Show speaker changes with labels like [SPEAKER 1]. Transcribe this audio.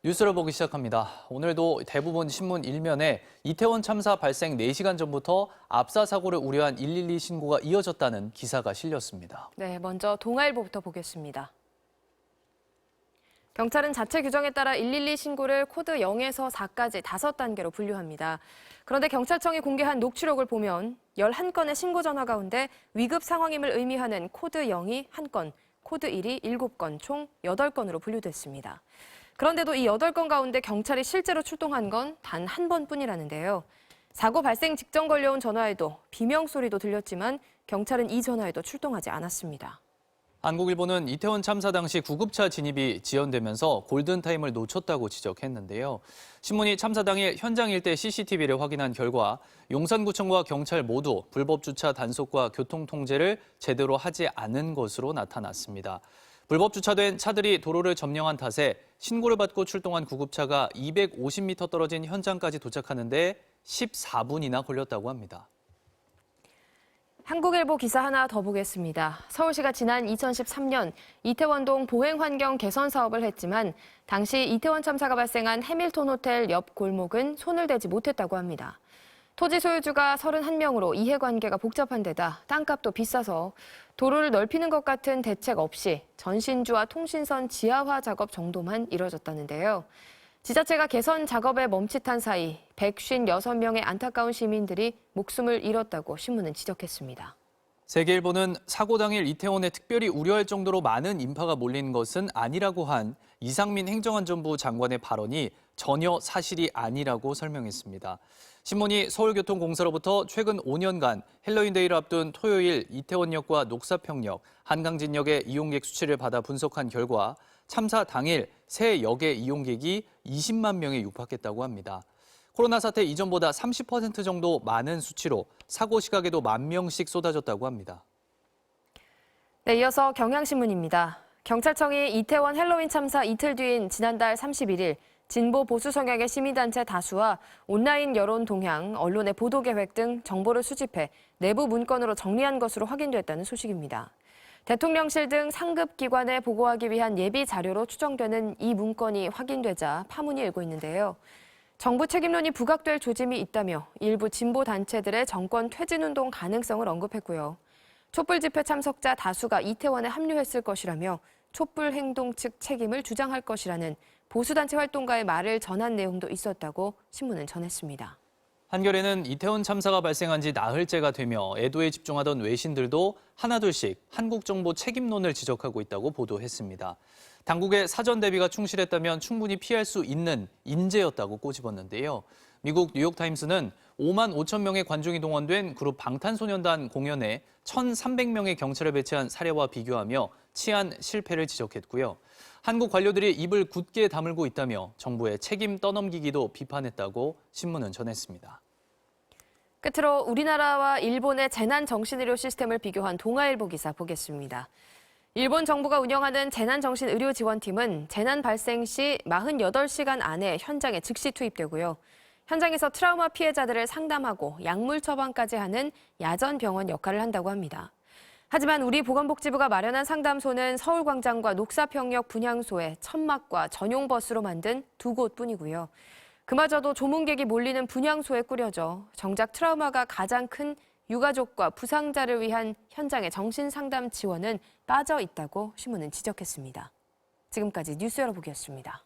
[SPEAKER 1] 뉴스를 보기 시작합니다. 오늘도 대부분 신문 일면에 이태원 참사 발생 4시간 전부터 압사 사고를 우려한 112 신고가 이어졌다는 기사가 실렸습니다.
[SPEAKER 2] 네, 먼저 동아일보부터 보겠습니다. 경찰은 자체 규정에 따라 112 신고를 코드 0에서 4까지 5단계로 분류합니다. 그런데 경찰청이 공개한 녹취록을 보면 11건의 신고 전화 가운데 위급 상황임을 의미하는 코드 0이 1건, 코드 1이 7건, 총 8건으로 분류됐습니다. 그런데도 이 8건 가운데 경찰이 실제로 출동한 건 단 한 번뿐이라는데요. 사고 발생 직전 걸려온 전화에도 비명 소리도 들렸지만 경찰은 이 전화에도 출동하지 않았습니다.
[SPEAKER 1] 한국일보는 이태원 참사 당시 구급차 진입이 지연되면서 골든타임을 놓쳤다고 지적했는데요. 신문이 참사 당일 현장 일대 CCTV를 확인한 결과 용산구청과 경찰 모두 불법 주차 단속과 교통 통제를 제대로 하지 않은 것으로 나타났습니다. 불법 주차된 차들이 도로를 점령한 탓에 신고를 받고 출동한 구급차가 250m 떨어진 현장까지 도착하는데 14분이나 걸렸다고 합니다.
[SPEAKER 2] 한국일보 기사 하나 더 보겠습니다. 서울시가 지난 2013년 이태원동 보행환경 개선 사업을 했지만 당시 이태원 참사가 발생한 해밀턴 호텔 옆 골목은 손을 대지 못했다고 합니다. 토지 소유주가 31명으로 이해관계가 복잡한 데다 땅값도 비싸서 도로를 넓히는 것 같은 대책 없이 전신주와 통신선 지하화 작업 정도만 이뤄졌다는데요. 지자체가 개선 작업에 멈칫한 사이 156명의 안타까운 시민들이 목숨을 잃었다고 신문은 지적했습니다.
[SPEAKER 1] 세계일보는 사고 당일 이태원에 특별히 우려할 정도로 많은 인파가 몰린 것은 아니라고 한 이상민 행정안전부 장관의 발언이 전혀 사실이 아니라고 설명했습니다. 신문이 서울교통공사로부터 최근 5년간 헬로윈데이를 앞둔 토요일 이태원역과 녹사평역, 한강진역의 이용객 수치를 받아 분석한 결과 참사 당일 새 역의 이용객이 20만 명에 육박했다고 합니다. 코로나 사태 이전보다 30% 정도 많은 수치로 사고 시각에도 1,000명씩 쏟아졌다고 합니다.
[SPEAKER 2] 네, 이어서 경향신문입니다. 경찰청이 이태원 헬로윈 참사 이틀 뒤인 지난달 31일 진보 보수 성향의 시민단체 다수와 온라인 여론 동향, 언론의 보도 계획 등 정보를 수집해 내부 문건으로 정리한 것으로 확인됐다는 소식입니다. 대통령실 등 상급 기관에 보고하기 위한 예비 자료로 추정되는 이 문건이 확인되자 파문이 일고 있는데요. 정부 책임론이 부각될 조짐이 있다며 일부 진보 단체들의 정권 퇴진운동 가능성을 언급했고요. 촛불 집회 참석자 다수가 이태원에 합류했을 것이라며 촛불 행동 측 책임을 주장할 것이라는 보수단체 활동가의 말을 전한 내용도 있었다고 신문은 전했습니다.
[SPEAKER 1] 한겨레는 이태원 참사가 발생한 지 나흘째가 되며 애도에 집중하던 외신들도 하나둘씩 한국정보 책임론을 지적하고 있다고 보도했습니다. 당국의 사전 대비가 충실했다면 충분히 피할 수 있는 인재였다고 꼬집었는데요. 미국 뉴욕타임스는 5만 5천 명의 관중이 동원된 그룹 방탄소년단 공연에 1,300명의 경찰을 배치한 사례와 비교하며 치안 실패를 지적했고요. 한국 관료들이 입을 굳게 다물고 있다며 정부의 책임 떠넘기기도 비판했다고 신문은 전했습니다.
[SPEAKER 2] 끝으로 우리나라와 일본의 재난정신의료 시스템을 비교한 동아일보 기사 보겠습니다. 일본 정부가 운영하는 재난정신의료지원팀은 재난 발생 시 48시간 안에 현장에 즉시 투입되고요. 현장에서 트라우마 피해자들을 상담하고 약물 처방까지 하는 야전병원 역할을 한다고 합니다. 하지만 우리 보건복지부가 마련한 상담소는 서울광장과 녹사평역 분향소에 천막과 전용 버스로 만든 2곳뿐이고요. 그마저도 조문객이 몰리는 분향소에 꾸려져 정작 트라우마가 가장 큰 유가족과 부상자를 위한 현장의 정신상담 지원은 빠져 있다고 신문은 지적했습니다. 지금까지 뉴스 열어보기였습니다.